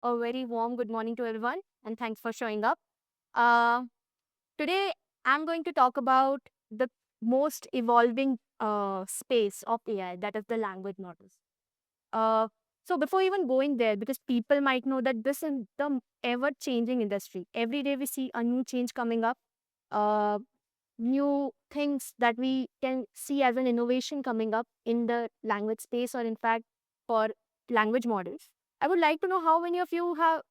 A very warm good morning to everyone, and thanks for showing up. Uh, Today, I'm going to talk about the most evolving space of AI, that is the language models. Uh, so, before even going there, because people might know that this is the ever changing industry. Every day we see a new change coming up, uh, new things that we can see as an innovation coming up in the language space, or in fact, for language models. I would like to know how many of you have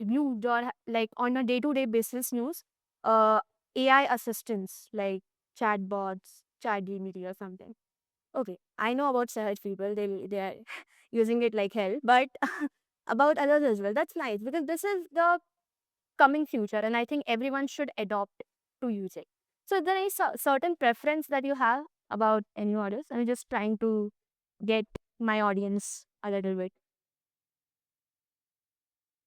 viewed or like on a day-to-day basis news uh AI assistants like chatbots, ChatGPT or something. Okay, I know about such people, they are using it like hell, but about others as well. That's nice because this is the coming future, and I think everyone should adopt to use it. So, is there any certain preference that you have about any orders? I'm just trying to get my audience a little bit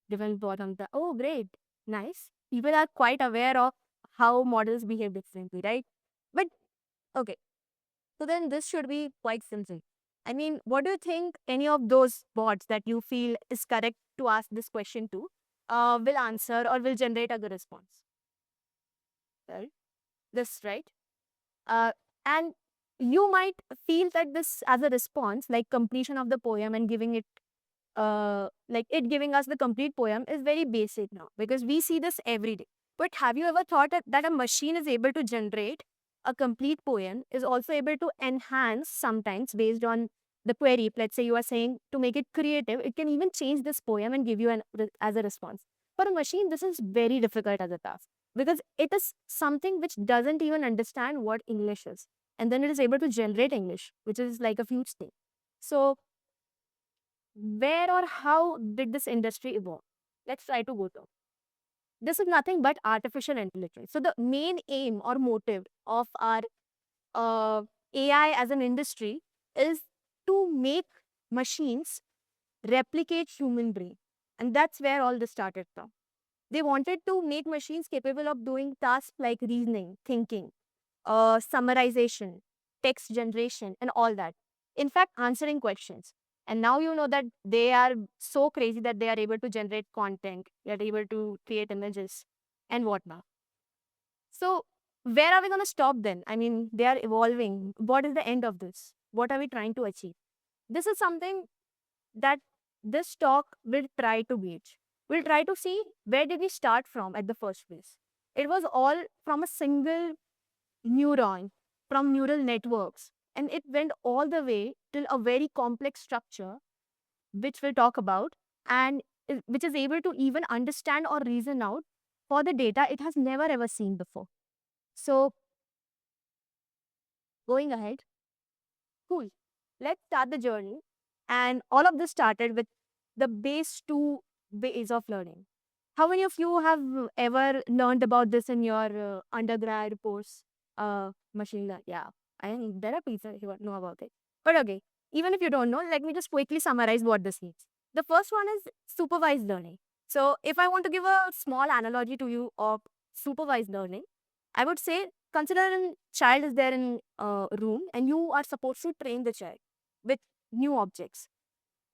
different thought on the. Oh, great, nice. People are quite aware of how models behave differently, right? But okay, so then this should be quite simple. I mean, what do you think any of those bots that you feel is correct to ask this question to will answer or will generate a good response? Right? This, right? Uh, and you might feel that this as a response, like completion of the poem and giving it, like it giving us the complete poem is very basic now because we see this every day. But have you ever thought that a machine is able to generate a complete poem, is also able to enhance sometimes based on the query? Let's say you are saying to make it creative, it can even change this poem and give you as a response. For a machine, this is very difficult as a task because it is something which doesn't even understand what English is. And then it is able to generate English, which is like a huge thing. So, where or how did this industry evolve? Let's try to go through. This is nothing but artificial intelligence. So, the main aim or motive of our uh, AI as an industry is to make machines replicate human brain. And that's where all this started from. They wanted to make machines capable of doing tasks like reasoning, thinking, summarization, text generation, and all that. In fact, answering questions. And now you know that they are so crazy that they are able to generate content, they are able to create images and whatnot. So, where are we going to stop then? I mean, they are evolving. What is the end of this? What are we trying to achieve? This is something that this talk will try to gauge. We'll try to see where did we start from at the first place. It was all from a single neuron, from neural networks, and it went all the way till a very complex structure, which we'll talk about, and which is able to even understand or reason out for the data it has never ever seen before. So, going ahead, cool. Let's start the journey. And all of this started with the base two ways of learning. How many of you have ever learned about this in your undergrad course? Machine learning. Yeah, I think there are people who know about it. But okay, even if you don't know, let me just quickly summarize what this means. The first one is supervised learning. So, if I want to give a small analogy to you of supervised learning, I would say consider a child is there in a room and you are supposed to train the child with new objects.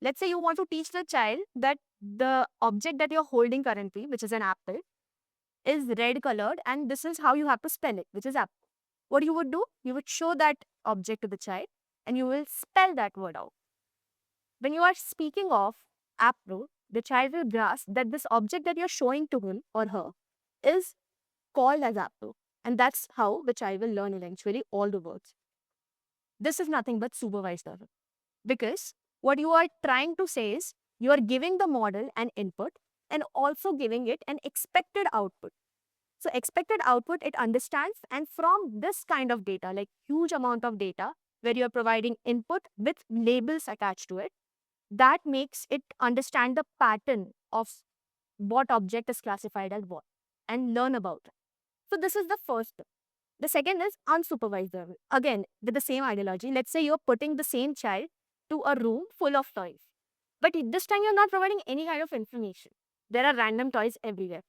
Let's say you want to teach the child that the object that you're holding currently, which is an apple, is red colored and this is how you have to spell it, which is apple. What you would do? You would show that object to the child and you will spell that word out. When you are speaking of apple, the child will grasp that this object that you're showing to him or her is called as apple. And that's how the child will learn eventually all the words. This is nothing but supervised learning. Because what you are trying to say is you are giving the model an input and also giving it an expected output. So expected output it understands, and from this kind of data, like huge amount of data where you are providing input with labels attached to it, that makes it understand the pattern of what object is classified as what and learn about it. So this is the first step. The second is unsupervised learning. Again, with the same ideology, let's say you're putting the same child to a room full of toys. But this time you're not providing any kind of information. There are random toys everywhere.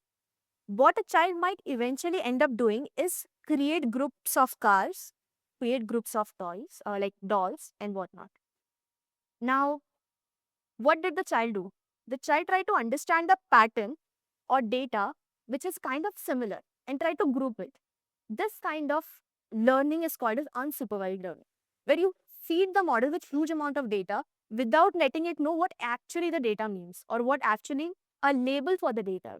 What a child might eventually end up doing is create groups of cars, create groups of toys, like dolls and whatnot. Now, what did the child do? The child try to understand the pattern or data which is kind of similar and try to group it. This kind of learning is called as unsupervised learning, where you feed the model with huge amount of data without letting it know what actually the data means or what actually a label for the data.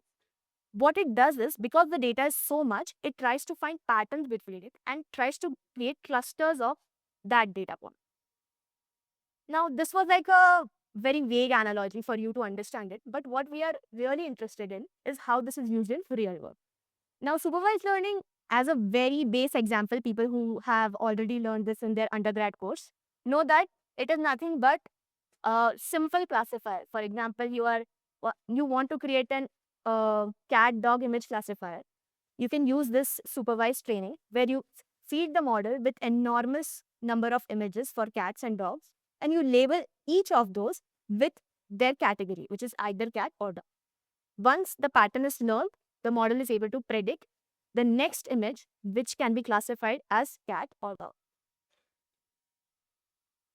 What it does is, because the data is so much, it tries to find patterns between it and tries to create clusters of that data point. Now, this was like a very vague analogy for you to understand it, but what we are really interested in is how this is used in real work. Now, supervised learning, as a very base example, people who have already learned this in their undergrad course know that it is nothing but a simple classifier. For example, you want to create an cat dog image classifier. You can use this supervised training where you feed the model with enormous number of images for cats and dogs, and you label each of those with their category, which is either cat or dog. Once the pattern is learned, the model is able to predict the next image, which can be classified as cat or dog.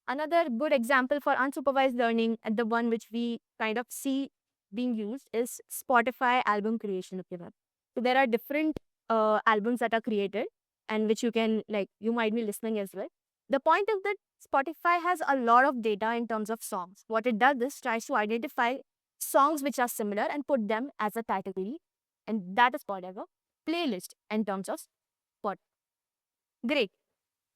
Another good example for unsupervised learning, and the one which we kind of see being used, is Spotify album creation. Okay, ma'am. So there are different albums that are created and which you can, like, you might be listening as well. The point is that Spotify has a lot of data in terms of songs. What it does is tries to identify songs which are similar and put them as a category, and that is called as a playlist in terms of Spotify. Great.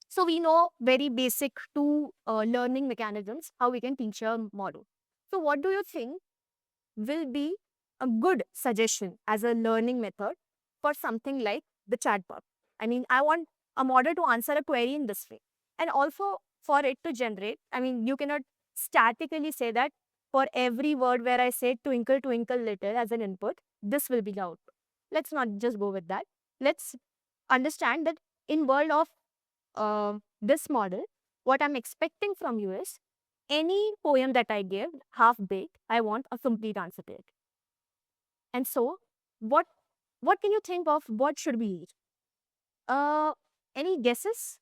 So we know very basic two learning mechanisms, how we can teach a model. So what do you think will be a good suggestion as a learning method for something like the chatbot? I mean, I want a model to answer a query in this way. And also for it to generate, I mean, you cannot statically say that for every word where I say twinkle, twinkle little as an input, this will be the output. Let's not just go with that. Let's understand that in world of this model, what I'm expecting from you is any poem that I give half baked, I want a complete answer to it. And so, what what can you think of? What should we eat? Any guesses?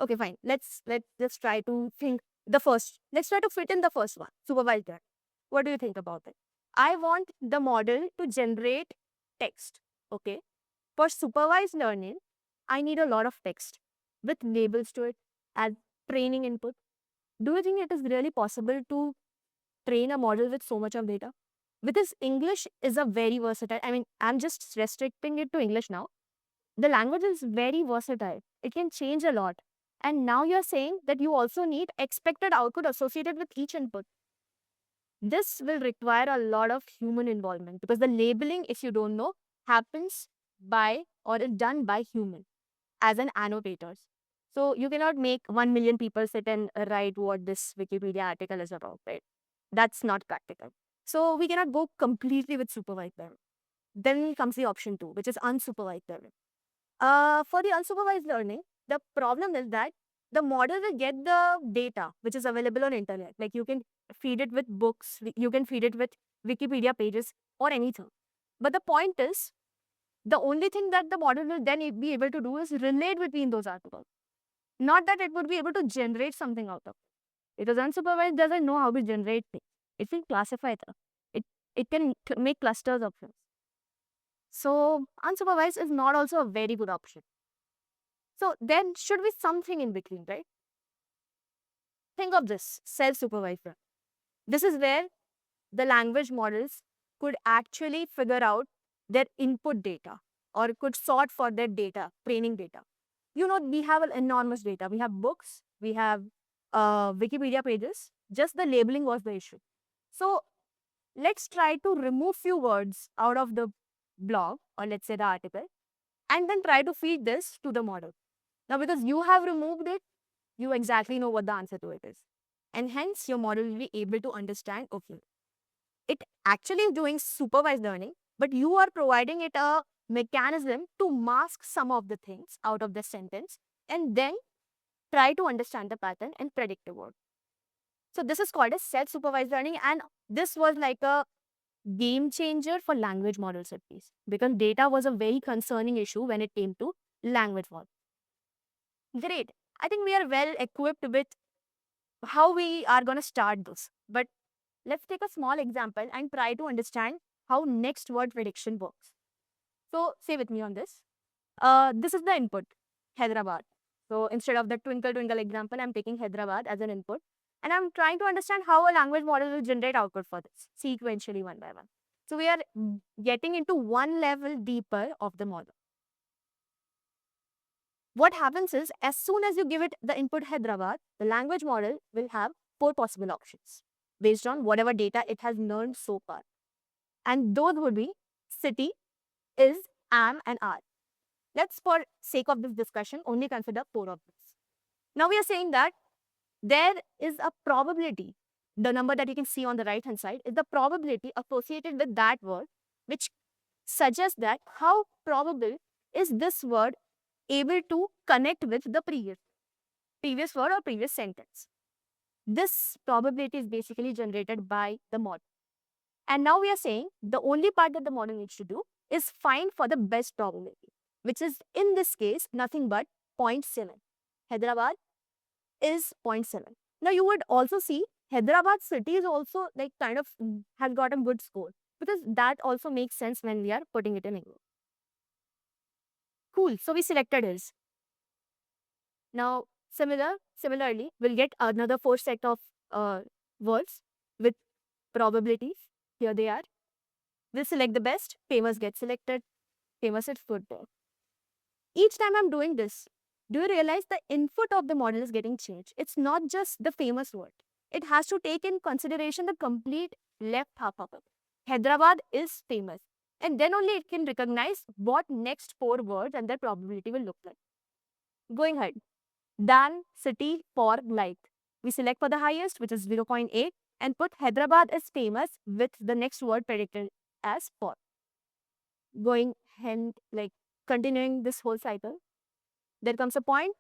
Okay, fine. Let's just try to think the first. Let's try to fit in the first one. Supervised learning. What do you think about it? I want the model to generate text. Okay. For supervised learning, I need a lot of text with labels to it as training input. Do you think it is really possible to train a model with so much of data? Because English is a very versatile, I mean, I'm just restricting it to English now. The language is very versatile. It can change a lot. And now you're saying that you also need expected output associated with each input. This will require a lot of human involvement because the labeling, if you don't know, happens by or is done by human as an annotators. So you cannot make 1 million people sit and write what this Wikipedia article is about, right? That's not practical. So we cannot go completely with supervised learning. Then comes the option two, which is unsupervised learning. For the unsupervised learning, the problem is that the model will get the data which is available on internet. Like you can feed it with books, you can feed it with Wikipedia pages or anything. But the point is, the only thing that the model will then be able to do is relate between those articles. Not that it would be able to generate something out of it. Because unsupervised doesn't know how to generate things. It will classify them. It can make clusters of things. So unsupervised is not also a very good option. So then should be something in between, right? Think of this self-supervised. This is where the language models could actually figure out their input data or could sort for their data, training data. You know, we have an enormous data. We have books, we have Wikipedia pages. Just the labeling was the issue. So let's try to remove few words out of the blog or let's say the article and then try to feed this to the model. Now, because you have removed it, you exactly know what the answer to it is. And hence your model will be able to understand, okay, it actually is doing supervised learning, but you are providing it a mechanism to mask some of the things out of the sentence and then try to understand the pattern and predict the word. So this is called as self-supervised learning, and this was like a game changer for language models at least, because data was a very concerning issue when it came to language models. Great. I think we are well equipped with how we are going to start this. But let's take a small example and try to understand how next word prediction works. So stay with me on this. This is the input, Hyderabad. So instead of the twinkle twinkle example, I'm taking Hyderabad as an input. And I'm trying to understand how a language model will generate output for this sequentially one by one. So we are getting into one level deeper of the model. What happens is, as soon as you give it the input Hyderabad, the language model will have four possible options based on whatever data it has learned so far. And those would be city, is, am, and are. Let's, for sake of this discussion, only consider four of these. Now we are saying that there is a probability, the number that you can see on the right hand side is the probability associated with that word, which suggests that how probable is this word able to connect with the previous word or previous sentence. This probability is basically generated by the model. And now we are saying the only part that the model needs to do is find for the best probability, which is in this case nothing but 0.7. Hyderabad is 0.7. Now you would also see Hyderabad city is also like kind of has got a good score because that also makes sense when we are putting it in English. Cool. So we selected is. Now similarly, we'll get another four set of words with probabilities. Here they are. We'll select the best. Famous gets selected. Famous is good there. Each time I'm doing this, do you realize the input of the model is getting changed? It's not just the famous word. It has to take in consideration the complete left half of it. Hyderabad is famous. And then only it can recognize what next four words and their probability will look like. Going ahead. Dan, city, for, like. We select for the highest, which is 0.8, and put Hyderabad is famous with the next word predicted as for. Going and like continuing this whole cycle. There comes a point.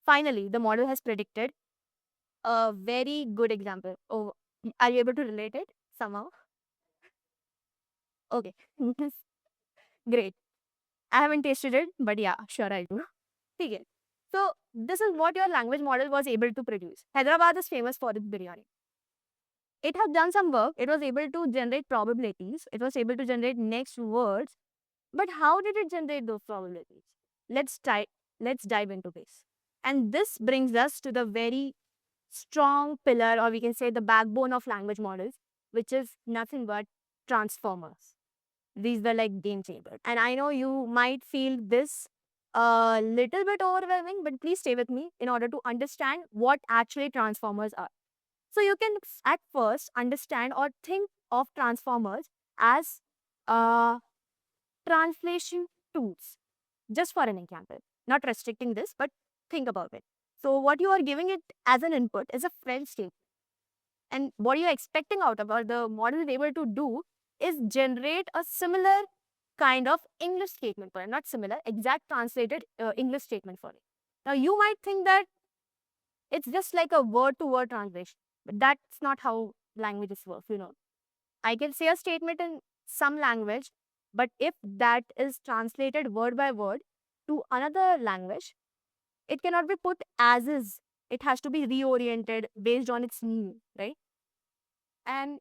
Finally, the model has predicted a very good example. Oh, are you able to relate it somehow? Okay. Great. I haven't tasted it, but yeah, sure I do. Okay. So this is what your language model was able to produce. Hyderabad is famous for its biryani. It has done some work. It was able to generate probabilities. It was able to generate next words. But how did it generate those probabilities? Let's dive into this. And this brings us to the very strong pillar, or we can say the backbone of language models, which is nothing but transformers. These were like game changers. And I know you might feel this a little bit overwhelming, but please stay with me in order to understand what actually transformers are. So you can at first understand or think of transformers as translation tools. Just for an example, not restricting this, but think about it. So what you are giving it as an input is a French statement. And what you're expecting out of or the model is able to do is generate a similar kind of English statement for it. Not similar, exact translated English statement for it. Now you might think that it's just like a word to word translation, but that's not how languages work, you know. I can say a statement in some language, but if that is translated word by word to another language, it cannot be put as is. It has to be reoriented based on its meaning, right? And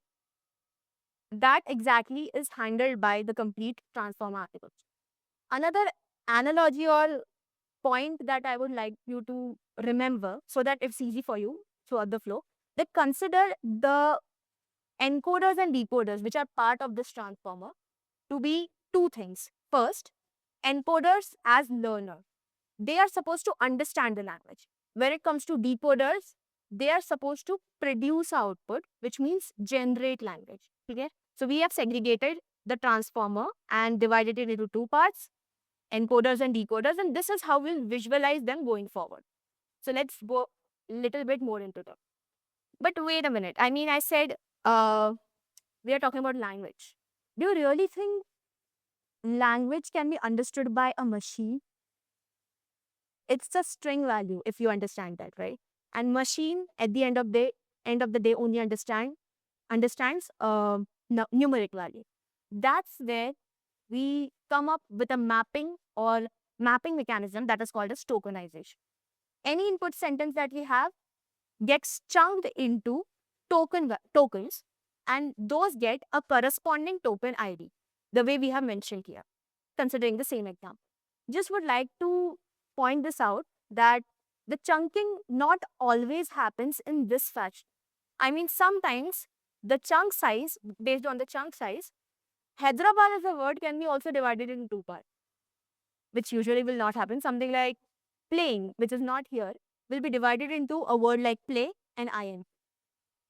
that exactly is handled by the complete transformer architecture. Another analogy or point that I would like you to remember so that it's easy for you throughout the flow, that consider the encoders and decoders, which are part of this transformer, to be two things. First, encoders as learner. They are supposed to understand the language. When it comes to decoders, they are supposed to produce output, which means generate language. Okay? So we have segregated the transformer and divided it into two parts, encoders and decoders, and this is how we'll visualize them going forward. So let's go a little bit more into them. But wait a minute. I mean, I said we are talking about language. Do you really think language can be understood by a machine? It's a string value if you understand that, right? And machine at the end of the day only understands numeric value. That's where we come up with a mapping or mapping mechanism that is called as tokenization. Any input sentence that we have gets chunked into tokens, and those get a corresponding token ID, the way we have mentioned here, considering the same example. Just would like to point this out that the chunking not always happens in this fashion. I mean, sometimes the chunk size, based on the chunk size, Hyderabad as a word can be also divided into two parts, which usually will not happen. Something like playing, which is not here, will be divided into a word like play and ing,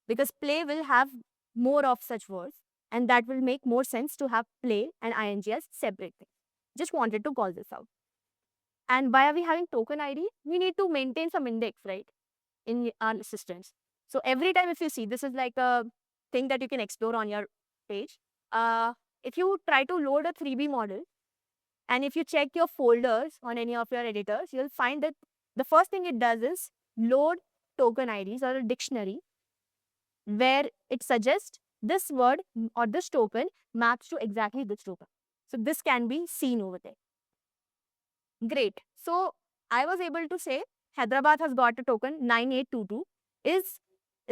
because play will have more of such words, and that will make more sense to have play and ing as separate things. Just wanted to call this out. And why are we having token ID? We need to maintain some index, right, in our systems. So every time if you see, this is like a thing that you can explore on your page. If you try to load a 3B model, and if you check your folders on any of your editors, you'll find that the first thing it does is load token IDs or a dictionary where it suggests this word or this token maps to exactly this token. So this can be seen over there. Great. So I was able to say Hyderabad has got a token 9822 is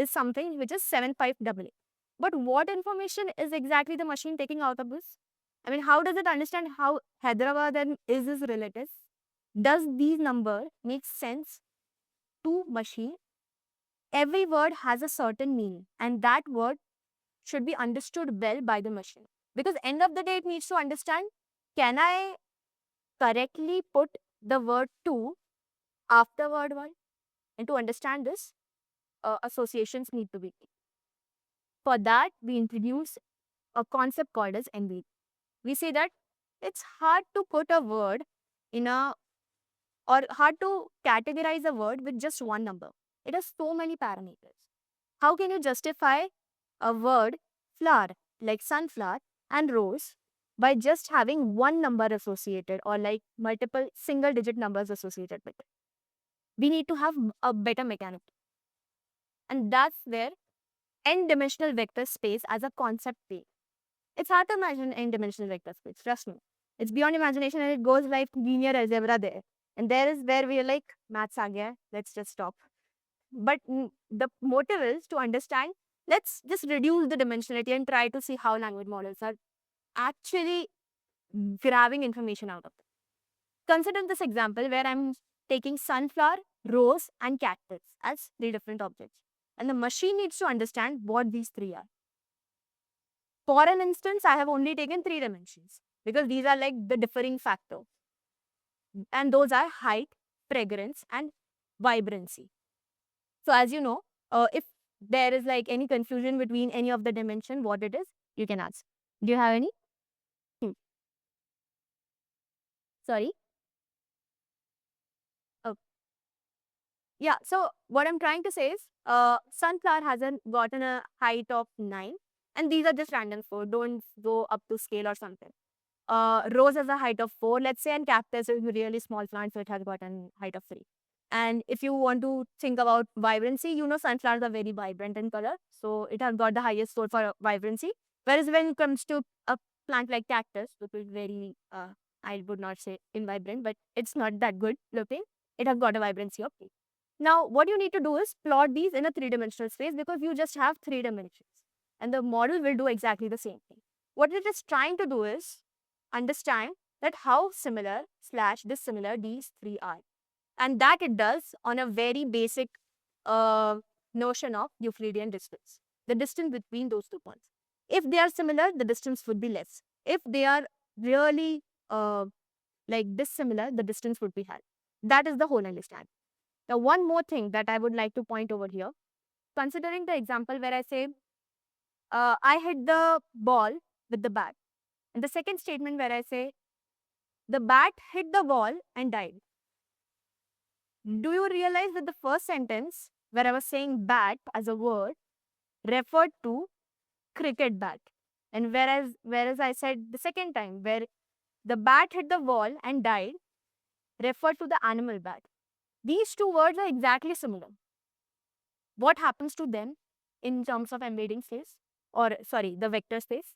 something which is 7588. But what information is exactly the machine taking out of this? I mean, how does it understand how Hyderabad and is relative? Does these number make sense to machine? Every word has a certain meaning, and that word should be understood well by the machine. Because end of the day, it needs to understand, can I correctly put the word to after word one? And to understand this, associations need to be made. For that, we introduce a concept called as NVD. We say that it's hard to put a word in a, or hard to categorize a word with just one number. It has so many parameters. How can you justify a word flower like sunflower and rose by just having one number associated, or like multiple single digit numbers associated with it? We need to have a better mechanism. And that's where n-dimensional vector space as a concept plays. It's hard to imagine n-dimensional vector space, trust me. It's beyond imagination, and it goes like linear algebra there. And there is where we are like, maths aa gaya, let's just stop. But the motive is to understand, let's just reduce the dimensionality and try to see how language models are actually grabbing information out of it. Consider this example where I'm taking sunflower, rose, and cactus as three different objects. And the machine needs to understand what these three are. For an instance, I have only taken 3 dimensions because these are like the differing factor. And those are height, fragrance, and vibrancy. So as you know, if there is like any confusion between any of the dimension, what it is, you can ask. Do you have any? Hmm. Sorry? Oh. Yeah, so what I'm trying to say is, sunflower hasn't gotten a height of 9, and these are just random 4. Don't go up to scale or something. Rose has a height of 4, let's say, and cactus is a really small plant, so it has got a height of 3. And if you want to think about vibrancy, you know sunflowers are very vibrant in color, so it has got the highest score for vibrancy. Whereas when it comes to a plant like cactus, which is very, I would not say invibrant, but it's not that good looking, it has got a vibrancy of 8. Now, what you need to do is plot these in a 3-dimensional space, because you just have 3 dimensions, and the model will do exactly the same thing. What it is trying to do is understand that how similar / dissimilar these three are. And that it does on a very basic notion of Euclidean distance, the distance between those 2 points. If they are similar, the distance would be less. If they are really like dissimilar, the distance would be high. That is the whole understanding. Now, one more thing that I would like to point over here, considering the example where I say, I hit the ball with the bat. And the second statement where I say, the bat hit the ball and died. Do you realize that the first sentence where I was saying bat as a word referred to cricket bat? And whereas I said the second time where the bat hit the wall and died referred to the animal bat. These two words are exactly similar. What happens to them in terms of embedding space, or sorry, the vector space?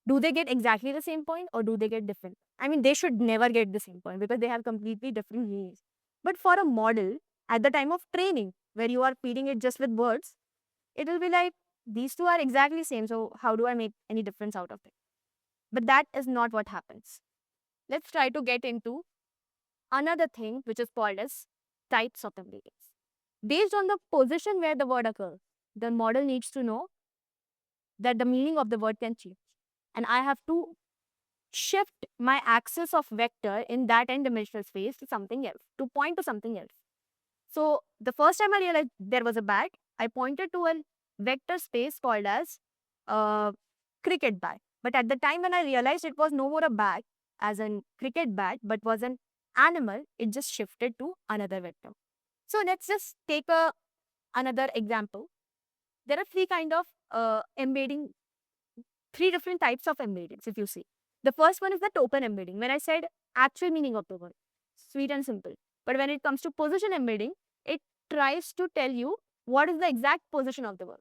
Do they get exactly the same point, or do they get different? I mean, they should never get the same point because they have completely different meanings. But for a model, at the time of training, where you are feeding it just with words, it will be like, these two are exactly same. So how do I make any difference out of it? But that is not what happens. Let's try to get into another thing which is called as types of embeddings. Based on the position where the word occurs, the model needs to know that the meaning of the word can change. And I have to shift my axis of vector in that n-dimensional space to something else, to point to something else. So the first time I realized there was a bat, I pointed to a vector space called as cricket bat. But at the time when I realized it was no more a bat as a cricket bat, but was an animal, it just shifted to another vector. So let's just take another example. There are three different types of embeddings, if you see. The first one is the token embedding. When I said actual meaning of the word, sweet and simple. But when it comes to position embedding, it tries to tell you what is the exact position of the word.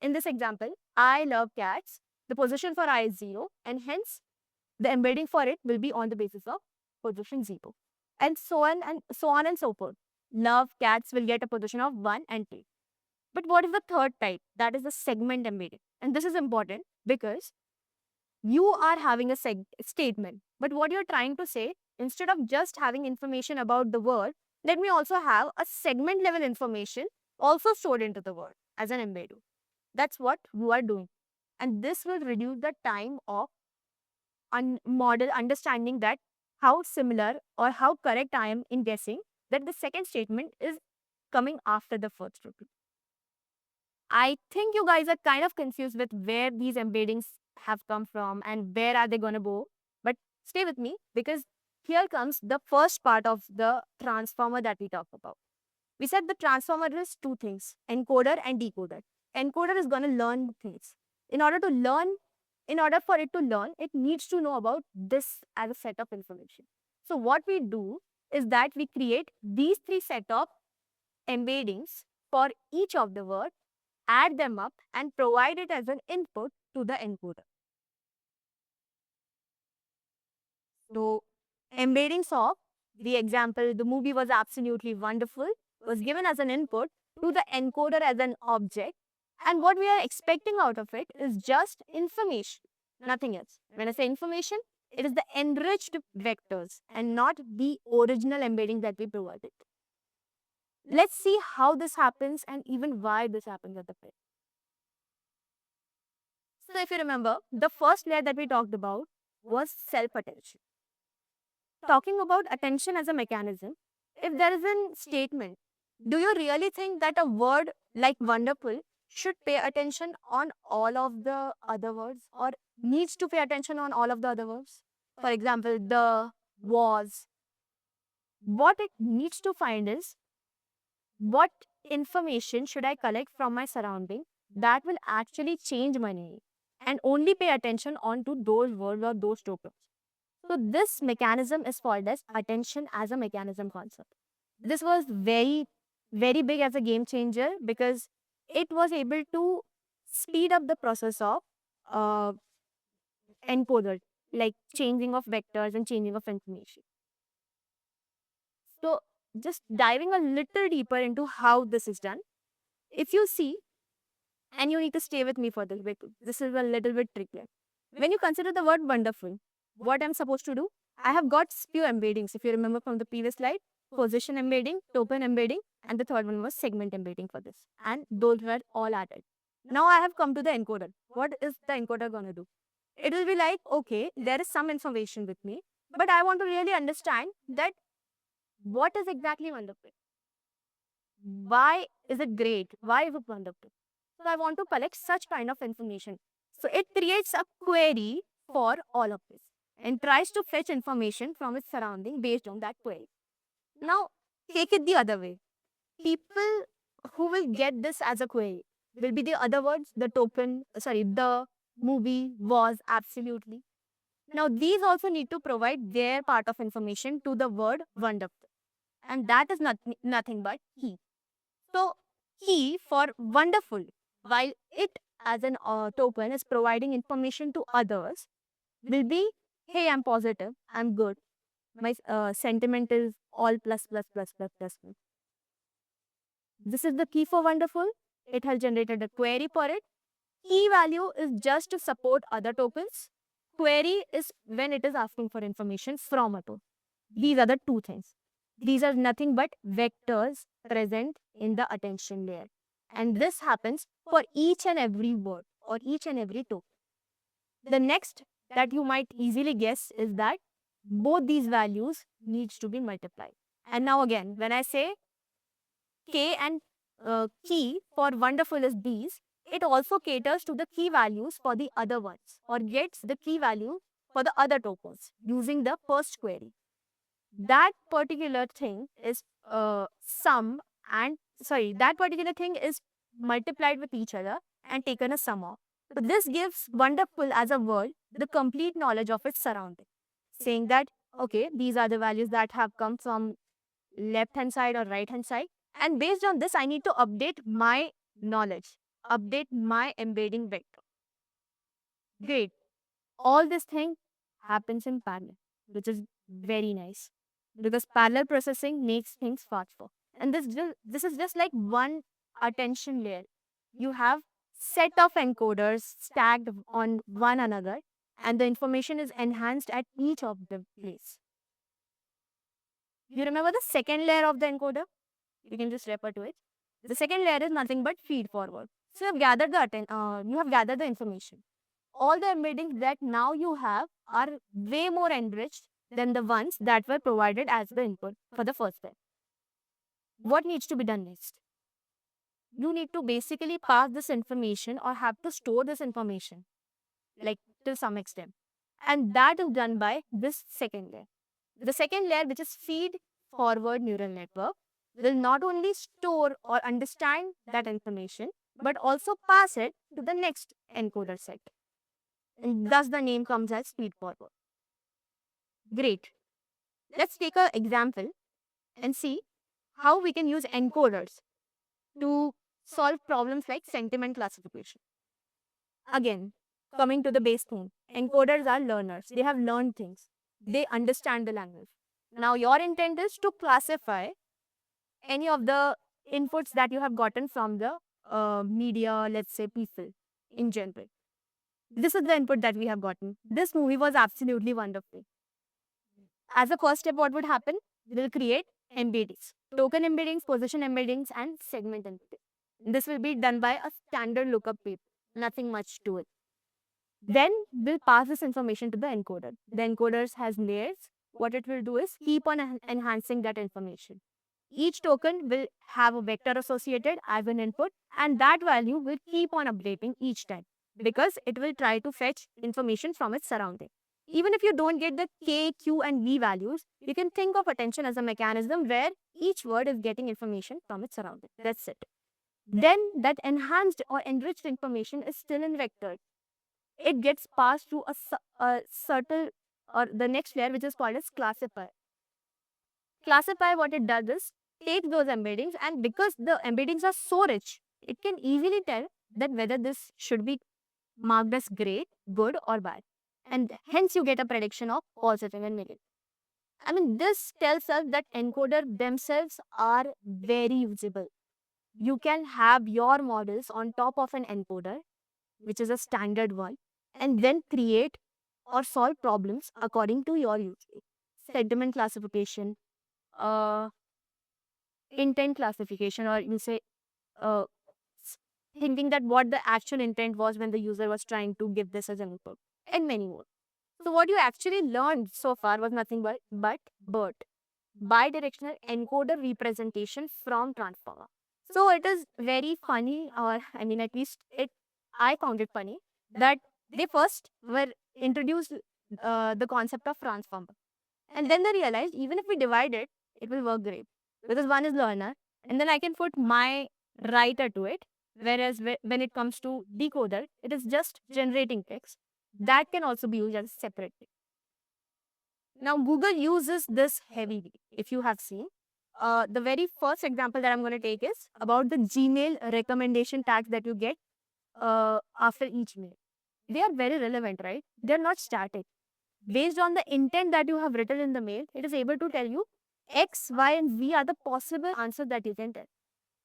In this example, I love cats. The position for I is 0, and hence the embedding for it will be on the basis of position 0. And so on and so on and so forth. Love cats will get a position of 1 and 2. But what is the third type? That is the segment embedding. And this is important because you are having a statement. But what you're trying to say, instead of just having information about the word, let me also have a segment level information also stored into the word as an embedding. That's what you are doing. And this will reduce the time of model understanding that how similar or how correct I am in guessing that the second statement is coming after the first statement. I think you guys are kind of confused with where these embeddings have come from and where are they going to go. But stay with me because here comes the first part of the transformer that we talked about. We said the transformer is two things, encoder and decoder. Encoder is going to learn things. In order for it to learn, it needs to know about this as a set of information. So what we do is that we create these three set of embeddings for each of the words, add them up and provide it as an input to the encoder. So embeddings of the example, the movie was absolutely wonderful, was given as an input to the encoder as an object. And what we are expecting out of it is just information, nothing else. When I say information, it is the enriched vectors and not the original embedding that we provided. Let's see how this happens and even why this happens at the pit. So if you remember, the first layer that we talked about was self-attention. Talking about attention as a mechanism, if there is a statement, do you really think that a word like wonderful should pay attention on all of the other words or needs to pay attention on all of the other words? For example, the, was. What it needs to find is what information should I collect from my surrounding that will actually change my name and only pay attention on to those words or those tokens. So this mechanism is called as attention as a mechanism concept. This was very, very big as a game changer because it was able to speed up the process of uh, encoder, like changing of vectors and changing of information. So just diving a little deeper into how this is done. If you see, and you need to stay with me for this bit, this is a little bit trickier. When you consider the word wonderful, what I'm supposed to do? I have got few embeddings. If you remember from the previous slide, position embedding, token embedding, and the third one was segment embedding for this. And those were all added. Now I have come to the encoder. What is the encoder going to do? It will be like, okay, there is some information with me, but I want to really understand that what is exactly wonderful? Why is it great? Why is it wonderful? So I want to collect such kind of information. So it creates a query for all of this and tries to fetch information from its surrounding based on that query. Now, take it the other way. People who will get this as a query will be the other words, the movie, was, absolutely. Now, these also need to provide their part of information to the word wonderful. And that is nothing but he. So, he for wonderful, while it as an token is providing information to others, will be, hey, I'm positive, I'm good. My sentiment is all plus, plus, plus, plus, plus, plus. This is the key for wonderful. It has generated a query for it. Key value is just to support other tokens. Query is when it is asking for information from a token. These are the two things. These are nothing but vectors present in the attention layer. And this happens for each and every word or each and every token. The next that you might easily guess is that both these values needs to be multiplied. And now again, when I say K and key for wonderful is these, it also caters to the key values for the other ones or gets the key value for the other tokens using the first query. That particular thing is that particular thing is multiplied with each other and taken a sum of. So this gives wonderful as a word the complete knowledge of its surrounding, saying that okay, these are the values that have come from left hand side or right hand side, and based on this I need to update my knowledge, update my embedding vector. Great. All this thing happens in parallel, which is very nice because parallel processing makes things faster. And this is just like one attention layer. You have set of encoders stacked on one another, and the information is enhanced at each of the place. You remember the second layer of the encoder? You can just refer to it. The second layer is nothing but feed forward. So you have gathered the information. All the embeddings that now you have are way more enriched than the ones that were provided as the input for the first step. What needs to be done next? You need to basically pass this information or have to store this information, like to some extent. And that is done by this second layer. The second layer, which is feed forward neural network, will not only store or understand that information, but also pass it to the next encoder set. And thus the name comes as feed forward. Great. Let's take an example and see how we can use encoders to solve problems like sentiment classification. Again, coming to the base thing, encoders are learners. They have learned things. They understand the language. Now your intent is to classify any of the inputs that you have gotten from the media, let's say people in general. This is the input that we have gotten. This movie was absolutely wonderful. As a first step, what would happen? We will create embeddings, token embeddings, position embeddings, and segment embeddings. This will be done by a standard lookup table, nothing much to it. Then we'll pass this information to the encoder. The encoder has layers. What it will do is keep on enhancing that information. Each token will have a vector associated as an input, and that value will keep on updating each time because it will try to fetch information from its surrounding. Even if you don't get the K, Q, and V values, you can think of attention as a mechanism where each word is getting information from its surrounding. That's it. Then that enhanced or enriched information is still in vector. It gets passed through a subtle or the next layer, which is called as classifier. Classifier, what it does is take those embeddings, and because the embeddings are so rich, it can easily tell that whether this should be marked as great, good, or bad. And hence you get a prediction of positive and negative. I mean, this tells us that encoder themselves are very usable. You can have your models on top of an encoder, which is a standard one, and then create or solve problems according to your use case. Sentiment classification, intent classification, or you say uh, thinking that what the actual intent was when the user was trying to give this as an input, and many more. So what you actually learned so far was nothing but BERT, bidirectional encoder representation from transformer. So it is very funny, or I mean, at least I found it funny that they first were introduced the concept of transformer, and then they realized even if we divide it, it will work great because one is learner, and then I can put my writer to it. Whereas when it comes to decoder, it is just generating text. That can also be used as a separate thing. Now, Google uses this heavily, if you have seen. The very first example that I'm going to take is about the Gmail recommendation tags that you get after each mail. They are very relevant, right? They're not static. Based on the intent that you have written in the mail, it is able to tell you X, Y, and Z are the possible answers that you can tell.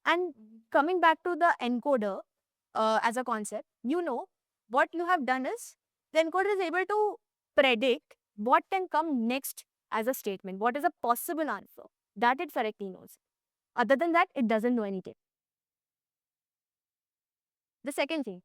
And coming back to the encoder, as a concept, what you have done is the encoder is able to predict what can come next as a statement, what is a possible answer. That it correctly knows. Other than that, it doesn't know anything. The second thing,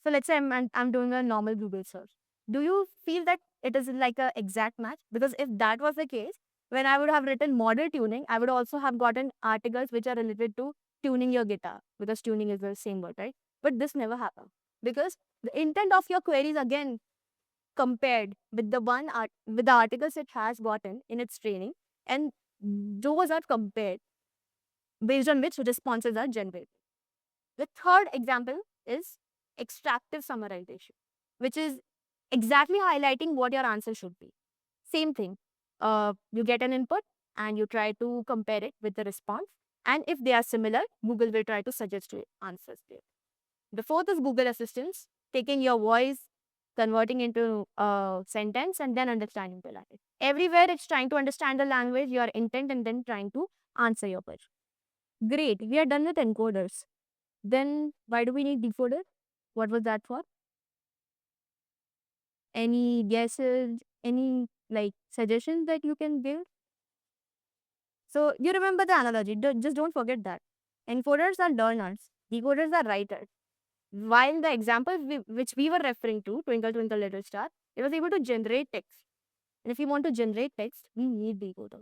so let's say I'm doing a normal Google search. Do you feel that it is like a exact match? Because if that was the case, when I would have written model tuning, I would also have gotten articles which are related to tuning your guitar, because tuning is the same word, right? But this never happened, because the intent of your query is again compared with with the articles it has gotten in its training, and those are compared based on which responses are generated. The third example is extractive summarization, which is exactly highlighting what your answer should be. Same thing. You get an input and you try to compare it with the response. And if they are similar, Google will try to suggest you answers there. The fourth is Google Assistance, taking your voice, converting into a sentence, and then understanding the language. Everywhere it's trying to understand the language, your intent, and then trying to answer your question. Great. We are done with encoders. Then why do we need decoder? What was that for? Any guesses? Any like suggestions that you can give? So you remember the analogy. Just don't forget that. Encoders are learners. Decoders are writers. While the example which we were referring to, Twinkle Twinkle Little Star, it was able to generate text. And if you want to generate text, we need decoder.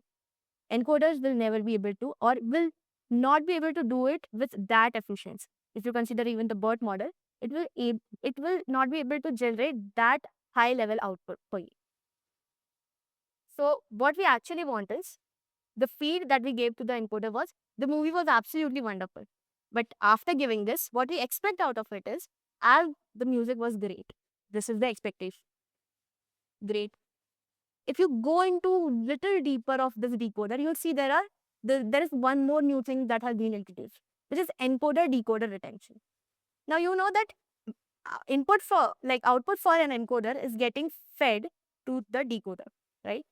Encoders will never be able to, or will not be able to do it with that efficiency. If you consider even the BERT model, it will not be able to generate that high level output for you. So what we actually want is the feed that we gave to the encoder was the movie was absolutely wonderful. But after giving this, what we expect out of it is, as the music was great. This is the expectation. Great. If you go into little deeper of this decoder, you'll see there is one more new thing that has been introduced, which is encoder decoder retention. Now you know that input for like output for an encoder is getting fed to the decoder, right?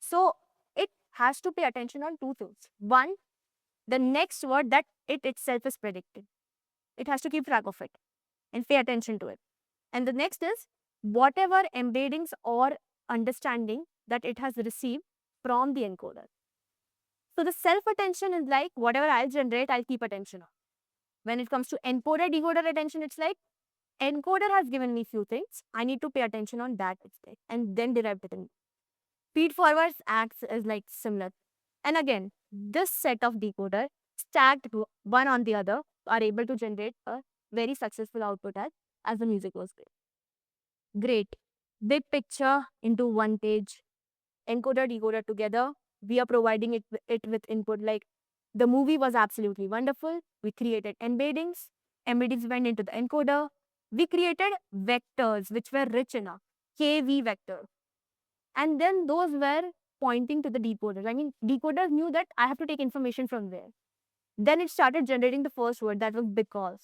So it has to pay attention on two things. One, the next word that it itself is predicting. It has to keep track of it and pay attention to it. And the next is whatever embeddings or understanding that it has received from the encoder. So the self attention is like whatever I'll generate, I'll keep attention on. When it comes to encoder decoder attention, it's like encoder has given me few things. I need to pay attention on that instead and then derive it in. Feed forwards acts as like similar. And again, this set of decoder stacked one on the other are able to generate a very successful output as the music was great. Great. Big picture into one page. Encoder, decoder together. We are providing it with input like the movie was absolutely wonderful. We created embeddings. Embeddings went into the encoder. We created vectors which were rich enough. KV vector. And then those were pointing to the decoders. I mean, decoders knew that I have to take information from there. Then it started generating the first word that was because.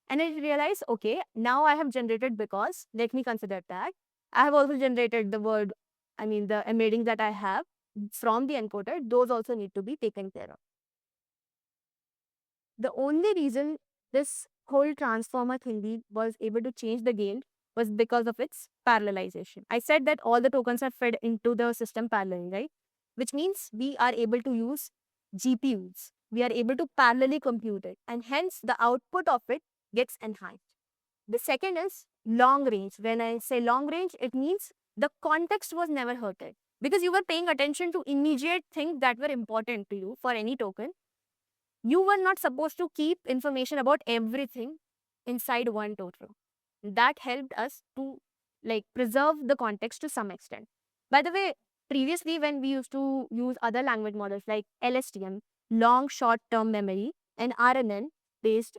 And it realized, okay, now I have generated because. Let me consider that. I have also generated the word, I mean, the embedding that I have from the encoder. Those also need to be taken care of. The only reason this whole transformer thingy was able to change the game was because of its parallelization. I said that all the tokens are fed into the system parallelly, right? Which means we are able to use GPUs. We are able to parallelly compute it, and hence the output of it gets enhanced. The second is long range. When I say long range, it means the context was never hurted because you were paying attention to immediate things that were important to you for any token. You were not supposed to keep information about everything inside one total. That helped us to like preserve the context to some extent. By the way, previously when we used to use other language models like LSTM, long short term memory, and RNN based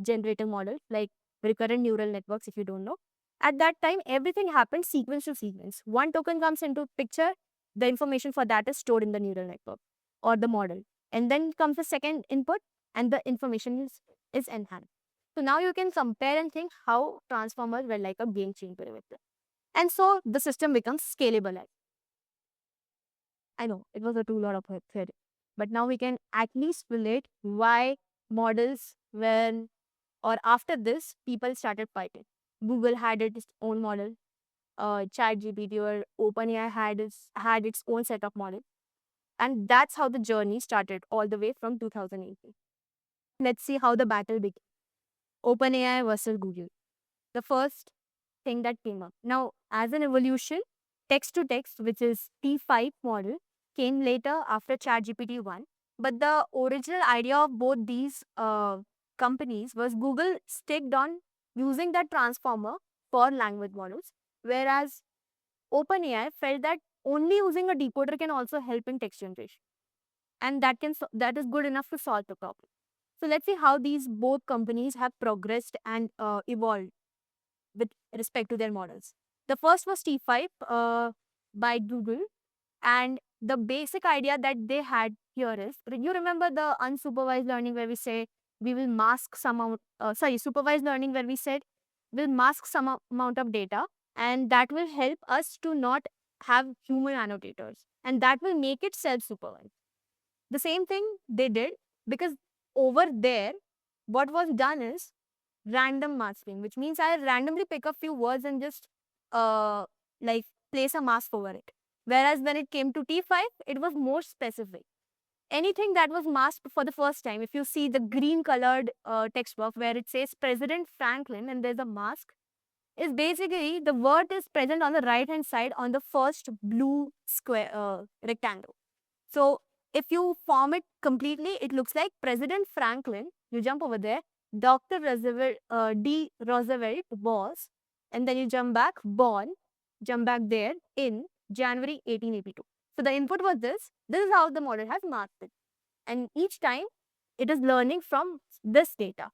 generative models like recurrent neural networks, if you don't know, at that time everything happened sequence to sequence. One token comes into picture, the information for that is stored in the neural network or the model, and then comes the second input and the information is enhanced. So now you can compare and think how transformers were like a game changer with it. And so the system becomes scalable. I know it was a too lot of theory, but now we can at least relate why models were or after this, people started fighting. Google had its own model. ChatGPT or OpenAI had its own set of models. And that's how the journey started all the way from 2018. Let's see how the battle began. OpenAI versus Google. The first thing that came up. Now, as an evolution, text to text, which is T5 model, came later after ChatGPT 1. But the original idea of both these companies was Google sticked on using that transformer for language models, whereas OpenAI felt that only using a decoder can also help in text generation, and that is good enough to solve the problem. So let's see how these both companies have progressed and evolved with respect to their models. The first was T5 by Google, and the basic idea that they had here is, you remember the unsupervised learning where we say we will mask some amount, supervised learning where we said we'll mask some amount of data, and that will help us to not have human annotators, and that will make it self-supervised. The same thing they did, because over there, what was done is random masking, which means I randomly pick a few words and just uh like place a mask over it. Whereas when it came to T5, it was more specific. Anything that was masked for the first time, if you see the green colored text box where it says President Franklin and there's a mask, is basically the word is present on the right hand side on the first blue square rectangle. So if you form it completely, it looks like President Franklin. You jump over there, Dr. Roosevelt, D. Roosevelt was, and then you jump back, born, jump back there in January 1882. So the input was this. This is how the model has marked it. And each time it is learning from this data.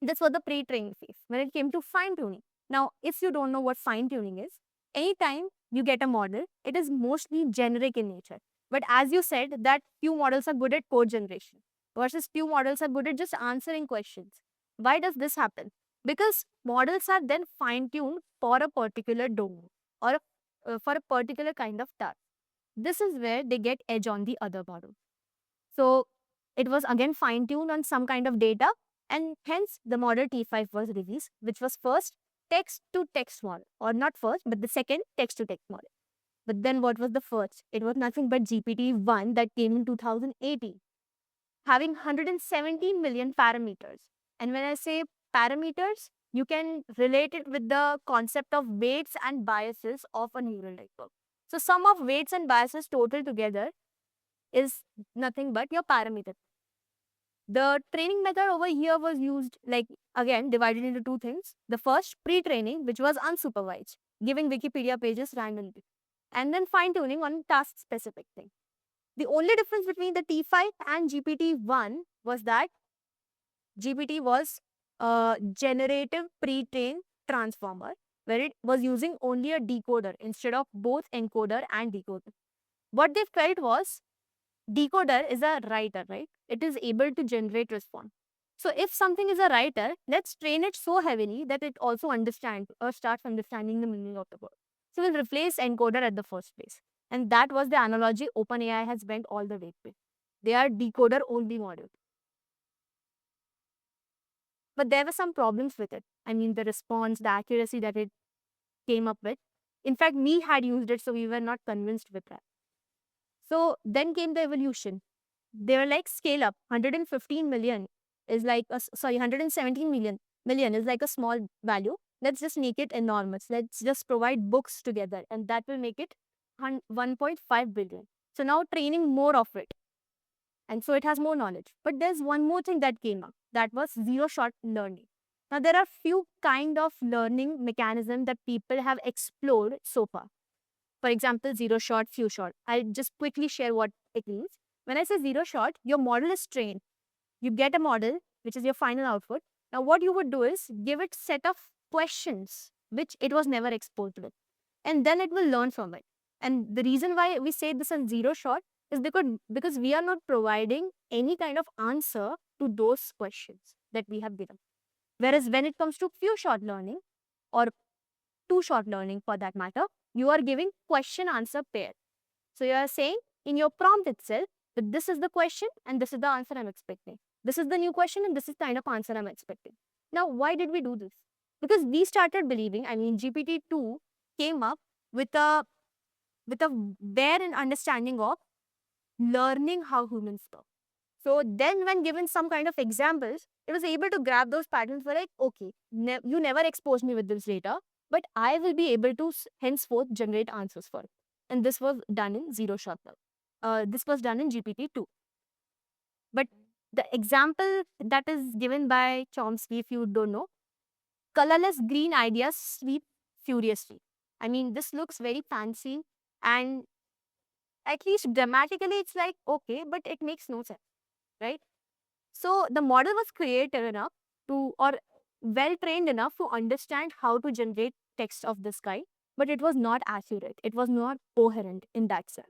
This was the pre-training phase. When it came to fine-tuning. Now, if you don't know what fine-tuning is, anytime you get a model, it is mostly generic in nature. But as you said, that few models are good at code generation versus few models are good at just answering questions. Why does this happen? Because models are then fine-tuned for a particular domain or for a particular kind of task. This is where they get edge on the other model. So it was again fine-tuned on some kind of data, and hence the model T5 was released, which was first text-to-text model, or not first, but the second text-to-text model. But then what was the first? It was nothing but GPT-1 that came in 2018, having 117 million parameters. And when I say parameters, you can relate it with the concept of weights and biases of a neural network. So sum of weights and biases total together is nothing but your parameter. The training method over here was used, like, again divided into two things. The first, pre-training, which was unsupervised, giving Wikipedia pages randomly, and then fine-tuning on task specific thing. The only difference between the T5 and GPT-1 was that GPT was a generative pre-trained transformer, where it was using only a decoder instead of both encoder and decoder. What they felt was decoder is a writer, right? It is able to generate response. So if something is a writer, let's train it so heavily that it also understands or starts understanding the meaning of the word. So we'll replace encoder at the first place. And that was the analogy OpenAI has went all the way with. They are decoder only model. But there were some problems with it. I mean, the response, the accuracy that it came up with. In fact, me had used it, so we were not convinced with that. So then came the evolution. They were like, scale up. 115 million is like a, sorry, 117 million is like a small value. Let's just make it enormous. Let's just provide books together, and that will make it 1.5 billion. So now training more of it. And so it has more knowledge. But there's one more thing that came up. That was zero shot learning. Now there are few kind of learning mechanism that people have explored so far. For example, zero shot, few shot. I'll just quickly share what it means. When I say zero shot, your model is trained. You get a model, which is your final output. Now, what you would do is give it set of questions which it was never exposed with, and then it will learn from it. And the reason why we say this is zero shot is because we are not providing any kind of answer to those questions that we have given. Whereas when it comes to few shot learning or two shot learning for that matter, you are giving question answer pair. So you are saying in your prompt itself that this is the question and this is the answer I'm expecting. This is the new question and this is the kind of answer I'm expecting. Now, why did we do this? Because we started believing, I mean, GPT-2 came up with a bare and understanding of learning how humans talk. So then when given some kind of examples, it was able to grab those patterns for like, okay, you never exposed me with this data, but I will be able to henceforth generate answers for it. And this was done in zero shot now. This was done in GPT-2. But the example that is given by Chomsky, if you don't know, colorless green ideas sweep furiously. I mean, this looks very fancy and at least dramatically it's like, okay, but it makes no sense, right? So the model was creative enough to, or well trained enough to understand how to generate text of this kind, but it was not accurate. It was not coherent in that sense.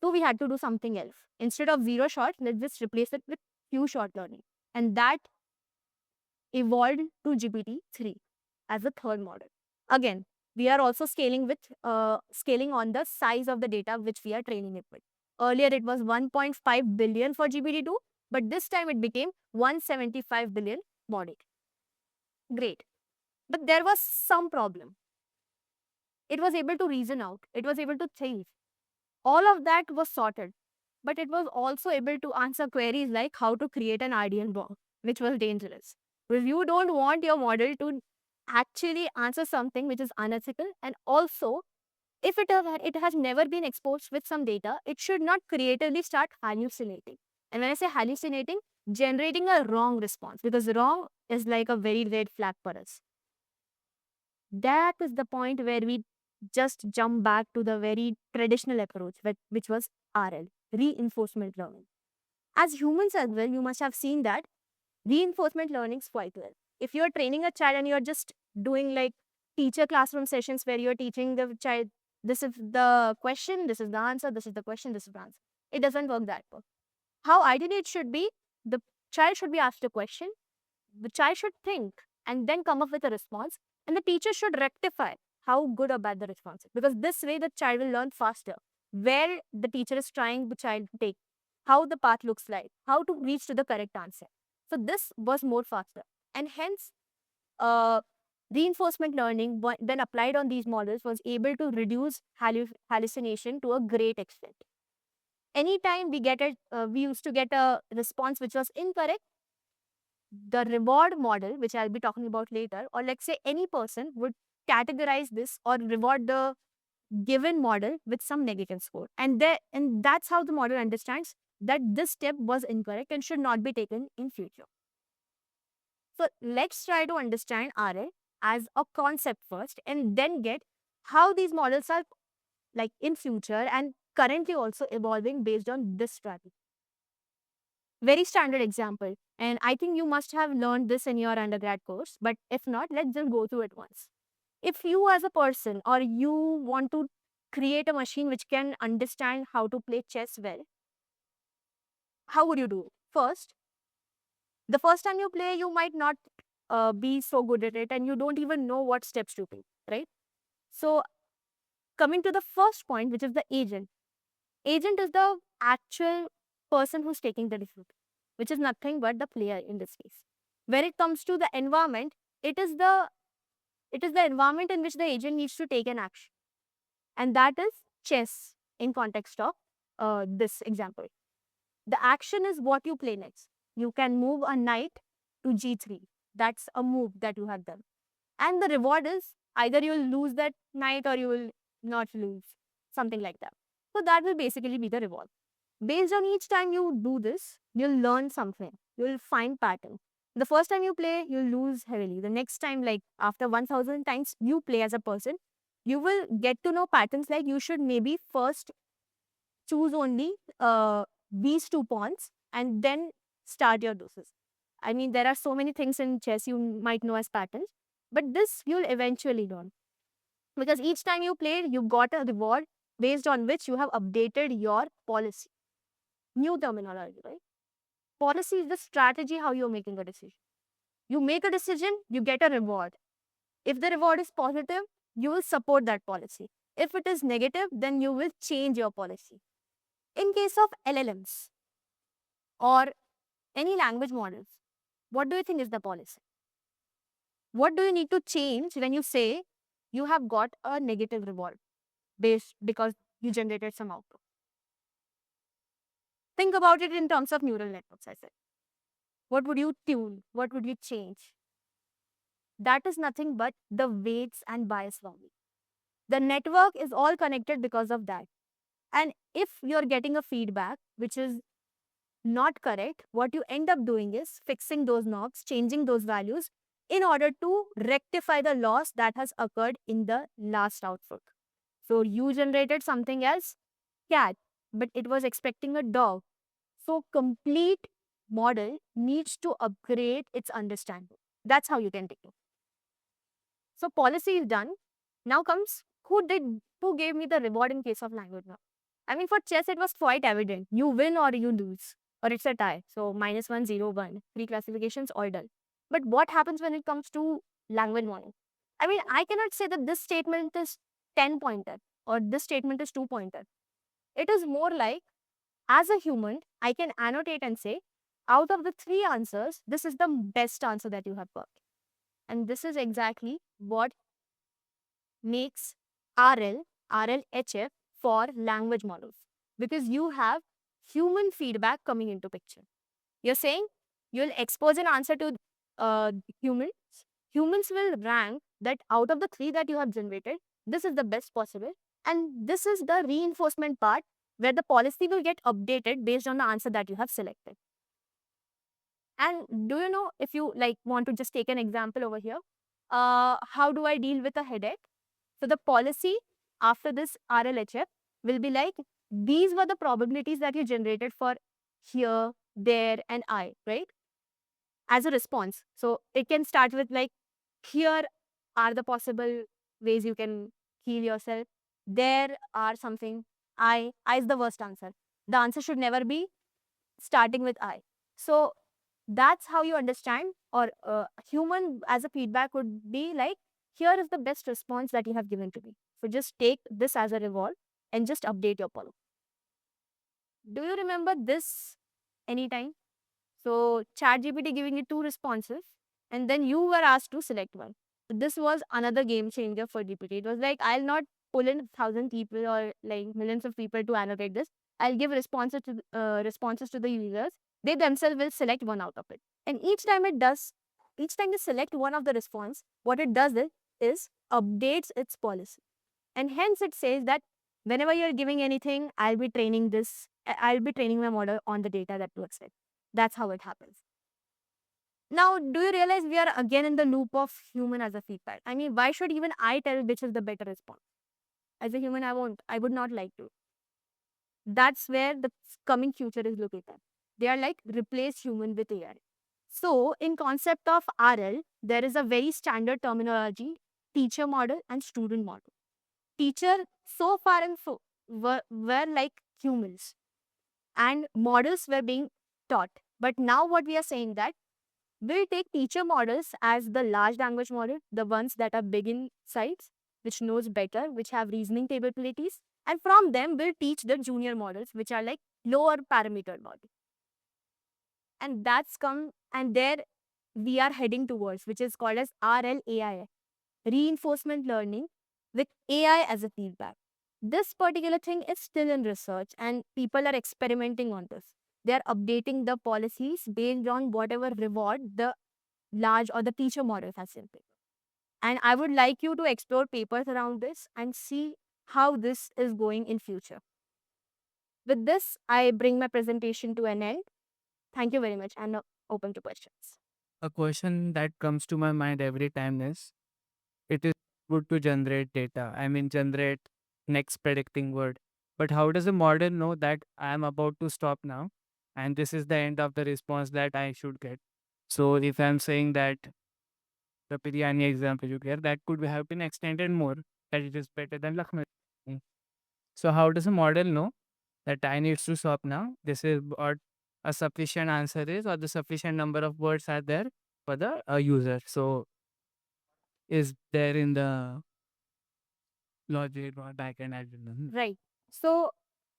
So we had to do something else. Instead of zero shot, let's just replace it with few shot learning. And that evolved to GPT-3 as a third model. Again, we are also scaling on the size of the data which we are training it with. Earlier, it was 1.5 billion for GPT-2, but this time it became 175 billion model. Great. But there was some problem. It was able to reason out. It was able to think. All of that was sorted. But it was also able to answer queries like how to create an ideal bomb, which was dangerous. Because you don't want your model to actually answer something which is unethical, and also if it has never been exposed with some data, it should not creatively start hallucinating. And when I say hallucinating, generating a wrong response, because wrong is like a very red flag for us. That is the point where we just jump back to the very traditional approach, which was RL, reinforcement learning. As humans as well, you must have seen that reinforcement learning is quite well. If you're training a child and you're just doing like teacher classroom sessions where you're teaching the child, this is the question, this is the answer, this is the question, this is the answer. It doesn't work that way. How ideally it should be, the child should be asked a question, the child should think and then come up with a response, and the teacher should rectify how good or bad the response is. Because this way the child will learn faster where the teacher is trying the child to take, how the path looks like, how to reach to the correct answer. So this was more faster. And hence, uh, reinforcement learning, when applied on these models, was able to reduce hallucination to a great extent. Anytime we used to get a response which was incorrect, the reward model, which I'll be talking about later, or let's say any person would categorize this or reward the given model with some negative score. And that's how the model understands that this step was incorrect and should not be taken in future. So let's try to understand RL as a concept first and then get how these models are like in future and currently also evolving based on this strategy. Very standard example. And I think you must have learned this in your undergrad course, but if not, let's just go through it once. If you as a person or you want to create a machine which can understand how to play chess well, how would you do? First, the first time you play, you might not be so good at it and you don't even know what steps to take, right? So, coming to the first point, which is the agent. Agent is the actual person who's taking the decision, which is nothing but the player in this case. When it comes to the environment, it is the environment in which the agent needs to take an action. And that is chess in context of this example. The action is what you play next. You can move a knight to g3. That's a move that you have done. And the reward is either you will lose that knight or you will not lose, something like that. So that will basically be the reward. Based on each time you do this, you'll learn something. You'll find pattern. The first time you play, you'll lose heavily. The next time, like after 1000 times you play as a person, you will get to know patterns like you should maybe first choose only these two pawns and then start your doses. I mean, there are so many things in chess you might know as patterns, but this you'll eventually learn. Because each time you play, you got a reward based on which you have updated your policy. New terminology, right? Policy is the strategy how you're making a decision. You make a decision, you get a reward. If the reward is positive, you will support that policy. If it is negative, then you will change your policy. In case of LLMs, or any language models, what do you think is the policy? What do you need to change when you say you have got a negative reward based because you generated some output? Think about it in terms of neural networks, I said. What would you tune? What would you change? That is nothing but the weights and bias value. The network is all connected because of that. And if you're getting a feedback which is not correct, what you end up doing is fixing those knobs, changing those values in order to rectify the loss that has occurred in the last output. So you generated something else, cat, but it was expecting a dog. So complete model needs to upgrade its understanding. That's how you can take it. So policy is done. Now comes who gave me the reward in case of language now. I mean, for chess, it was quite evident. You win or you lose, or it's a tie. So -1, 0, 1. Three classifications, all done. But what happens when it comes to language model? I mean, I cannot say that this statement is 10 pointer or this statement is 2 pointer. It is more like, as a human, I can annotate and say, out of the three answers, this is the best answer that you have got. And this is exactly what makes RLHF for language models, because you have human feedback coming into picture. You're saying you'll expose an answer to uh, humans. Humans will rank that out of the three that you have generated, this is the best possible. And this is the reinforcement part where the policy will get updated based on the answer that you have selected. And do you know, if you like want to just take an example over here, how do I deal with a headache? So the policy after this RLHF will be like, these were the probabilities that you generated for here, there, and I, right? As a response. So it can start with like, here are the possible ways you can heal yourself. There are something, I is the worst answer. The answer should never be starting with I. So that's how you understand, or human as a feedback would be like, here is the best response that you have given to me. So just take this as a reward and just update your policy. Do you remember this anytime? So ChatGPT giving you two responses and then you were asked to select one. This was another game changer for GPT. It was like, I'll not pull in 1,000 people or like millions of people to annotate this. I'll give responses to the users. They themselves will select one out of it. And each time they select one of the response, what it does is updates its policy. And hence it says that whenever you're giving anything, I'll be training my model on the data that you accept. That's how it happens. Now, do you realize we are again in the loop of human as a feedback? I mean, why should even I tell which is the better response? As a human, I would not like to. That's where the coming future is located. They are like replace human with AI. So, in concept of RL, there is a very standard terminology: teacher model and student model. Teacher so far and so were like humans, and models were being taught. But now what we are saying that we'll take teacher models as the large language model, the ones that are big in size, which knows better, which have reasoning capabilities, and from them we'll teach the junior models, which are like lower parameter models. And that's come, and there we are heading towards, which is called as RLAI, reinforcement learning with AI as a feedback. This particular thing is still in research and people are experimenting on this. They are updating the policies based on whatever reward the large or the teacher model has in paper. And I would like you to explore papers around this and see how this is going in future. With this, I bring my presentation to an end. Thank you very much. I'm now open to questions. A question that comes to my mind every time is, it is good to generate data. I mean, generate next predicting word. But how does a model know that I am about to stop now and this is the end of the response that I should get? So if I'm saying that the biryani example you get, that could have been extended more, that it is better than Lucknow. So how does a model know that I need to stop now? This is what a sufficient answer is, or the sufficient number of words are there for the user. So is there in the logic or backend, I don't know. Right. So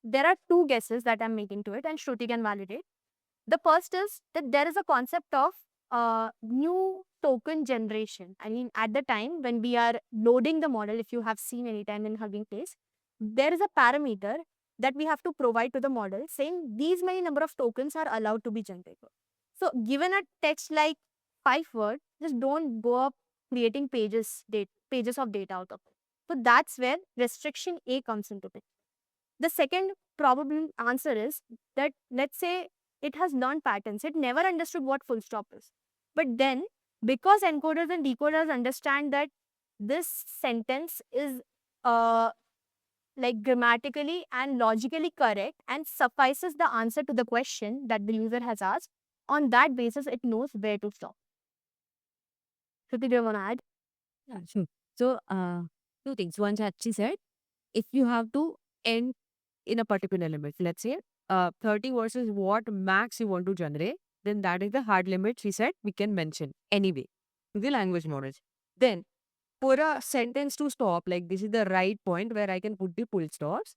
there are two guesses that I'm making to it, and Shruti can validate. The first is that there is a concept of new token generation. I mean, at the time when we are loading the model, if you have seen any time in Hugging Face, there is a parameter that we have to provide to the model saying these many number of tokens are allowed to be generated. So, given a text like 5 words, just don't go up creating pages of data out of it. So that's where restriction A comes into it. The second probable answer is that, let's say, it has learned patterns. It never understood what full stop is. But then, because encoders and decoders understand that this sentence is uh, like grammatically and logically correct and suffices the answer to the question that the user has asked, on that basis, it knows where to stop. Shruti, do you want to add? Yeah, sure. So, two things. One, she said, if you have to end in a particular limit, let's say 30 versus what max you want to generate, then that is the hard limit, she said, we can mention anyway to the language models. Then, for a sentence to stop, like this is the right point where I can put the full stops,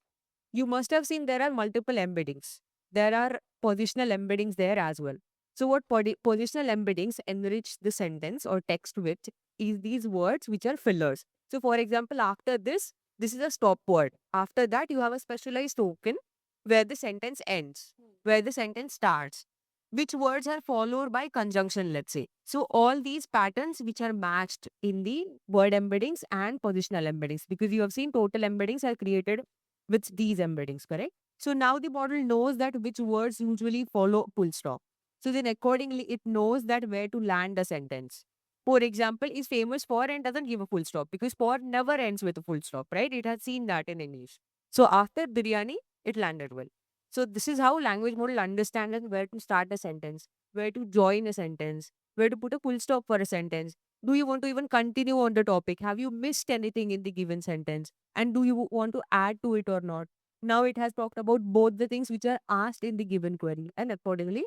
you must have seen there are multiple embeddings. There are positional embeddings there as well. So, what positional embeddings enrich the sentence or text with is these words which are fillers. So, for example, after this is a stop word. After that, you have a specialized token where the sentence ends, where the sentence starts, which words are followed by conjunction, let's say. So, all these patterns which are matched in the word embeddings and positional embeddings, because you have seen total embeddings are created with these embeddings, correct? So, now the model knows that which words usually follow full stop. So, then accordingly, it knows that where to land a sentence. For example, is famous for and doesn't give a full stop because for never ends with a full stop, right? It has seen that in English. So after biryani, it landed well. So this is how language model understands where to start a sentence, where to join a sentence, where to put a full stop for a sentence. Do you want to even continue on the topic? Have you missed anything in the given sentence? And do you want to add to it or not? Now it has talked about both the things which are asked in the given query, and accordingly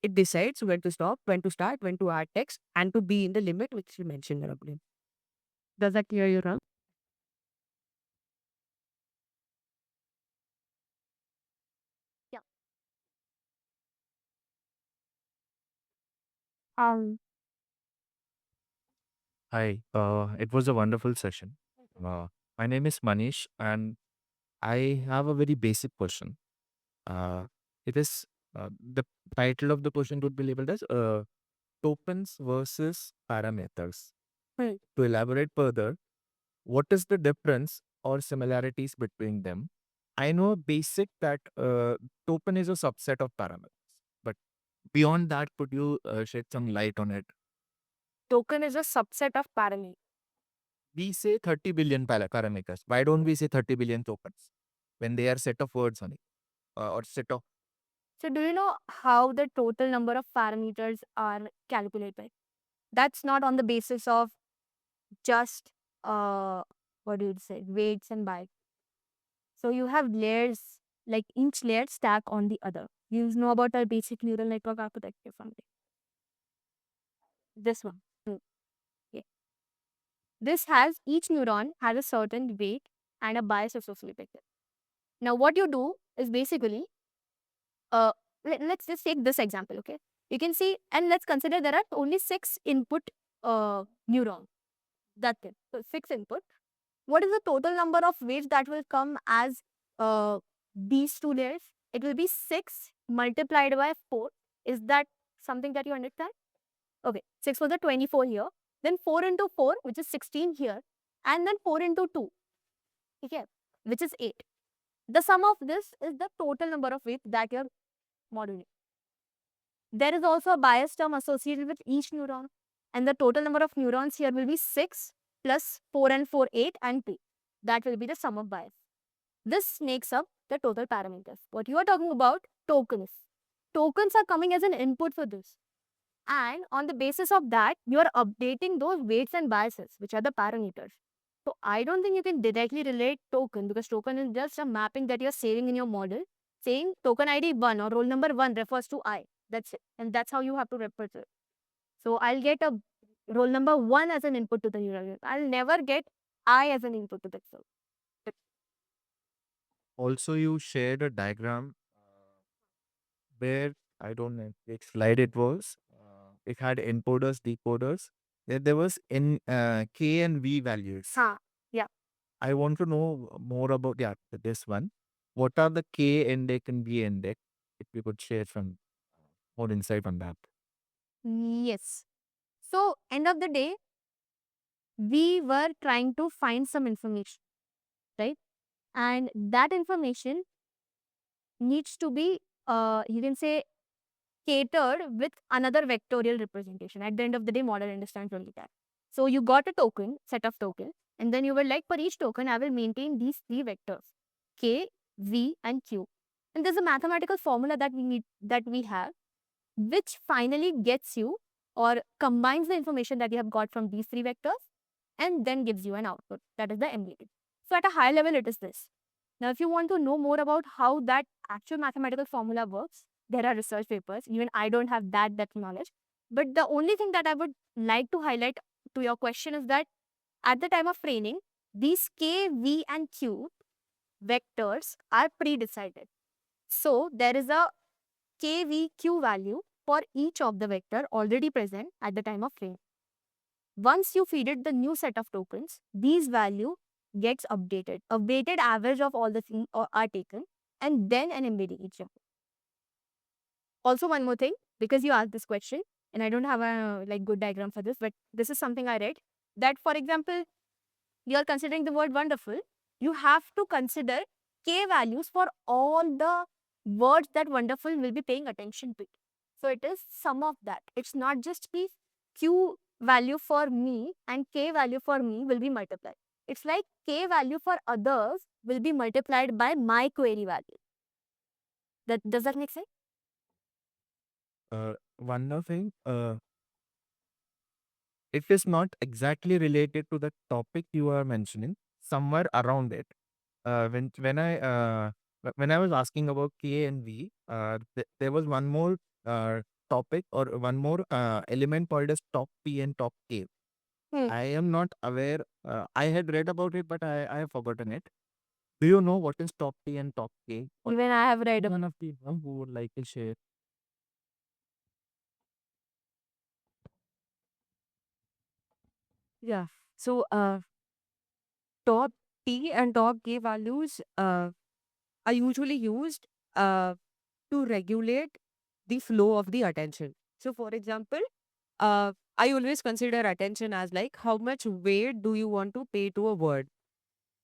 it decides when to stop, when to start, when to add text, and to be in the limit which you mentioned earlier. Does that clear you, Ram? Yeah. Um, Hi, it was a wonderful session. My name is Manish, and I have a very basic question. It is the title of the question would be labeled as tokens versus parameters. Hmm. To elaborate further, what is the difference or similarities between them? I know basic that token is a subset of parameters, but beyond that, could you shed some light on it? Token is a subset of parameter. We say 30 billion parameters. Why don't we say 30 billion tokens when they are set of words only or set of So, do you know how the total number of parameters are calculated? That's not on the basis of just what do you say, weights and bytes. So, you have layers, like each layer stack on the other. You know about our basic neural network architecture something. This one. Hmm. Yeah. This has each neuron has a certain weight and a bias associated with it. Now, what you do is basically uh, let's just take this example, okay? You can see, and let's consider there are only 6 input neurons. That's it. So 6 input. What is the total number of weights that will come as these two layers? It will be 6 multiplied by 4. Is that something that you understand? Okay, 6 was the 24 here. Then 4 into 4, which is 16 here. And then 4 into 2, okay, which is 8. The sum of this is the total number of weights that you're modeling. There is also a bias term associated with each neuron, and the total number of neurons here will be 6 plus 4 and 4, 8 and 2. That will be the sum of bias. This makes up the total parameters. What you are talking about, tokens. Tokens are coming as an input for this. And on the basis of that, you are updating those weights and biases, which are the parameters. So I don't think you can directly relate token because token is just a mapping that you're saving in your model, saying token ID 1 or roll number 1 refers to I. That's it. And that's how you have to represent it. So I'll get a roll number 1 as an input to the neural net. I'll never get I as an input to the cell. also you shared a diagram where I don't know which slide it was. It had encoders, decoders. There was in K and V values. Huh. Yeah. I want to know more about this one. What are the K index and V index? If you could share some more insight on that. Yes. So, end of the day, we were trying to find some information, right? And that information needs to be, you can say, catered with another vectorial representation. At the end of the day, model understands only that. So you got a token, set of tokens, and then you were like, for each token, I will maintain these three vectors, K, V, and Q. And there's a mathematical formula that we have, which finally gets you or combines the information that you have got from these three vectors and then gives you an output. That is the MBA. So at a high level, it is this. Now, if you want to know more about how that actual mathematical formula works, there are research papers. Even I don't have that depth knowledge. But the only thing that I would like to highlight to your question is that at the time of training, these K, V, and Q vectors are pre-decided. So there is a K, V, Q value for each of the vector already present at the time of training. Once you feed it the new set of tokens, these value gets updated. A weighted average of all the things are taken and then an embedding each other. Also, one more thing, because you asked this question, and I don't have a good diagram for this, but this is something I read that, for example, you are considering the word wonderful, you have to consider K values for all the words that wonderful will be paying attention to. So it is sum of that. It's not just the Q value for me and K value for me will be multiplied. It's like K value for others will be multiplied by my query value. Does that make sense? One more thing. It is not exactly related to the topic you are mentioning. Somewhere around it. When I was asking about K and V, there was one more topic or one more element called as top P and top K. Hmm. I am not aware. I had read about it, but I have forgotten it. Do you know what is top P and top K? Or Even I have read one of the who would like to share? Yeah. So, top T and top K values are usually used to regulate the flow of the attention. So, for example, I always consider attention as like how much weight do you want to pay to a word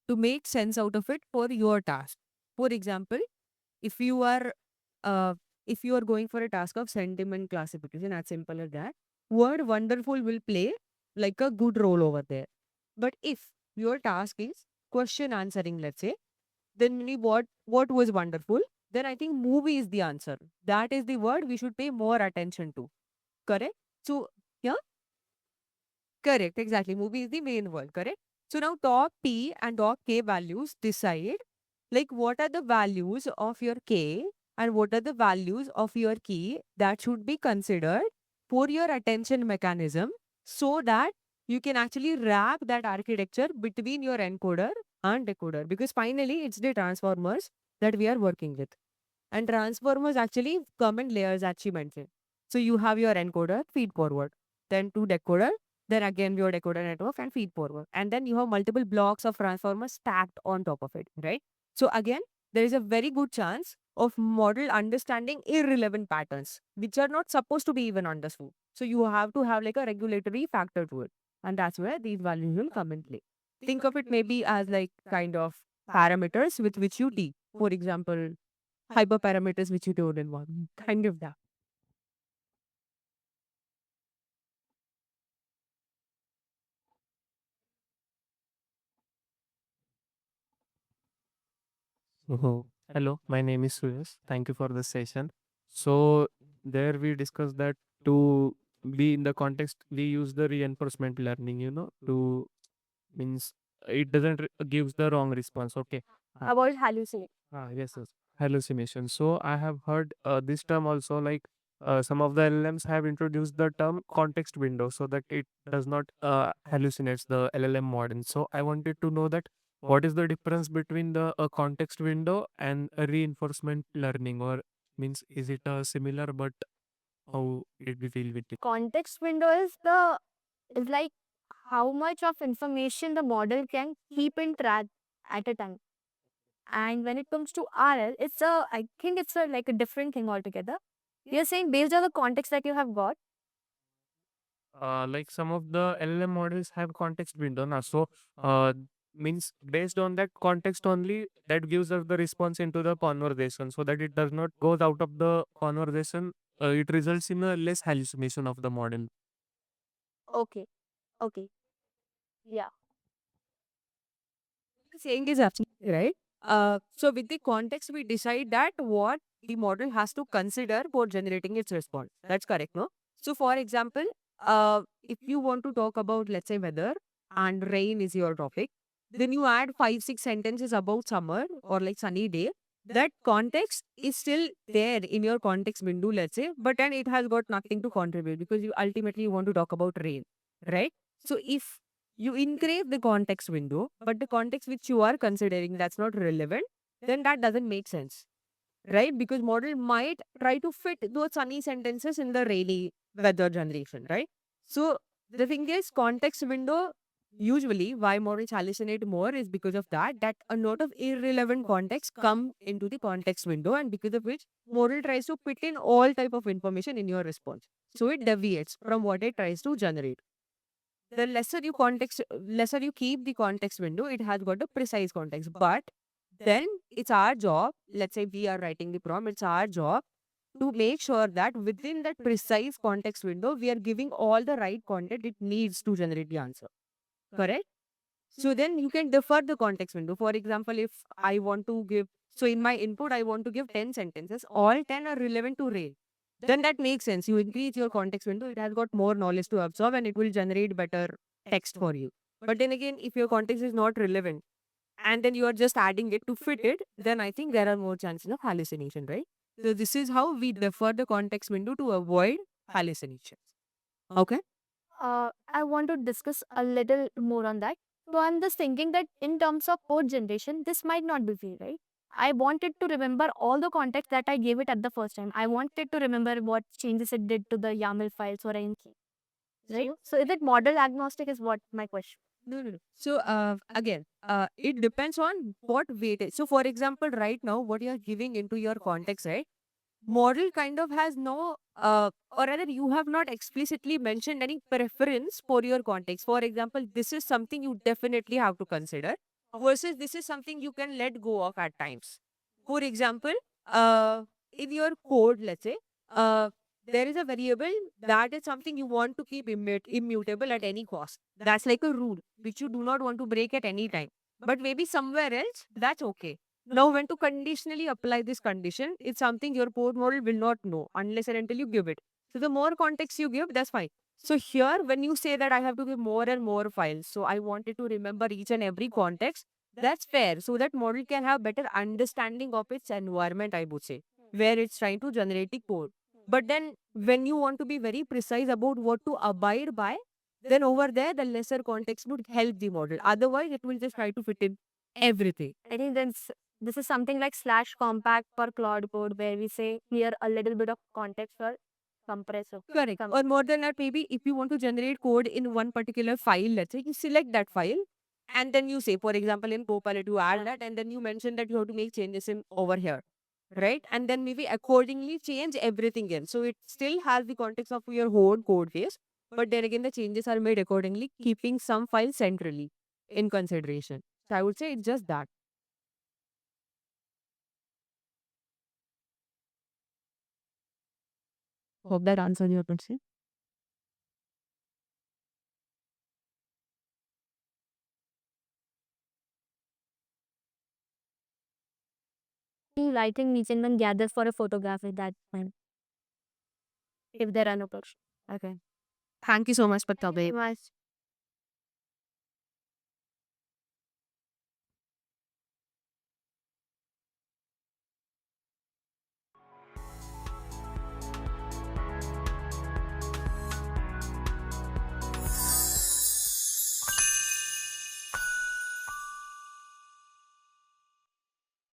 to make sense out of it for your task. For example, if you are uh, if you are going for a task of sentiment classification, as simple as that, word wonderful will play like a good role over there. But if your task is question answering, let's say, then really what was wonderful, then I think movie is the answer. That is the word we should pay more attention to. Correct? So yeah, correct, exactly. Movie is the main word, correct? So now top P and top K values decide like what are the values of your K and what are the values of your key that should be considered for your attention mechanism, so that you can actually wrap that architecture between your encoder and decoder, because finally it's the transformers that we are working with. And transformers actually come in layers, as she mentioned. So you have your encoder, feed forward, then to decoder, then again your decoder network and feed forward. And then you have multiple blocks of transformers stacked on top of it, right? So again, there is a very good chance of model understanding irrelevant patterns, which are not supposed to be even understood. So you have to have like a regulatory factor to it. And that's where these values will come in play. Think of it maybe as like kind of parameters with which you deal. For example, hyperparameters which you don't involve. Kind of that. Oh, hello, my name is Suyash. Thank you for this session. So there we discussed that to be in the context, we use the reinforcement learning, to means it doesn't gives the wrong response. Okay. about hallucinate. Yes, yes. Hallucination. So I have heard this term also, like some of the LLMs have introduced the term context window so that it does not hallucinates the LLM model. So I wanted to know that what is the difference between the context window and a reinforcement learning or Means is it similar, but how did we deal with it? Context window is like how much of information the model can keep in track at a time. And when it comes to RL, I think it's like a different thing altogether. You're saying based on the context that you have got. Like some of the LLM models have context window now. So means based on that context only, that gives us the response into the conversation, so that it does not goes out of the conversation. It results in a less hallucination of the model. Okay, okay, yeah. Saying is absolutely right. So with the context, we decide that what the model has to consider for generating its response. That's correct, no? So for example, if you want to talk about, let's say, weather and rain is your topic, then you add 5, 6 sentences about summer or like sunny day. That context is still there in your context window, let's say, but then it has got nothing to contribute because you ultimately want to talk about rain, right? So if you increase the context window, but the context which you are considering that's not relevant, then that doesn't make sense, right? Because model might try to fit those sunny sentences in the rainy weather generation, right? So the thing is, context window usually why models hallucinate more is because of that a lot of irrelevant context come into the context window, and because of which model tries to fit in all type of information in your response. So it deviates from what it tries to generate. The lesser you keep the context window, it has got a precise context. But then it's our job, let's say we are writing the prompt, it's our job to make sure that within that precise context window, we are giving all the right content it needs to generate the answer. Correct? So then you can defer the context window. For example, if I want to give, so in my input, I want to give 10 sentences, all 10 are relevant to rain. Then that makes sense. You increase your context window, it has got more knowledge to absorb and it will generate better text for you. But then again, if your context is not relevant and then you are just adding it to fit it, then I think there are more chances of hallucination, right? So this is how we defer the context window to avoid hallucinations. Okay? I want to discuss a little more on that. So I'm just thinking that in terms of code generation, this might not be fair, right? I wanted to remember all the context that I gave it at the first time. I wanted to remember what changes it did to the YAML files or anything, right? So is it model agnostic is what my question. No. So again, it depends on what weightage. So for example, right now, what you are giving into your context, right? Model kind of has no, or rather, you have not explicitly mentioned any preference for your context. For example, this is something you definitely have to consider, versus this is something you can let go of at times. For example, in your code, let's say, there is a variable that is something you want to keep immutable at any cost. That's like a rule which you do not want to break at any time. But maybe somewhere else, that's okay. Now, when to conditionally apply this condition, it's something your code model will not know unless and until you give it. So, the more context you give, that's fine. So, here, when you say that I have to give more and more files, so I wanted to remember each and every context, that's fair. So, that model can have better understanding of its environment, I would say, where it's trying to generate the code. But then, when you want to be very precise about what to abide by, then over there, the lesser context would help the model. Otherwise, it will just try to fit in everything. I think this is something like slash compact for Claude Code where we say here a little bit of context for compressor. Correct. Or more than that, maybe if you want to generate code in one particular file, let's say you select that file and then you say, for example, in Copilot, you add that and then you mention that you have to make changes in over here. Right. And then maybe accordingly change everything else. So it still has the context of your whole code base. But then again, the changes are made accordingly, keeping some files centrally in consideration. So I would say it's just that. Hope that answers your question. Lighting needs and then gather for a photograph at that time. If there are no questions. Okay. Thank you so much, Thank you Patabe. very much.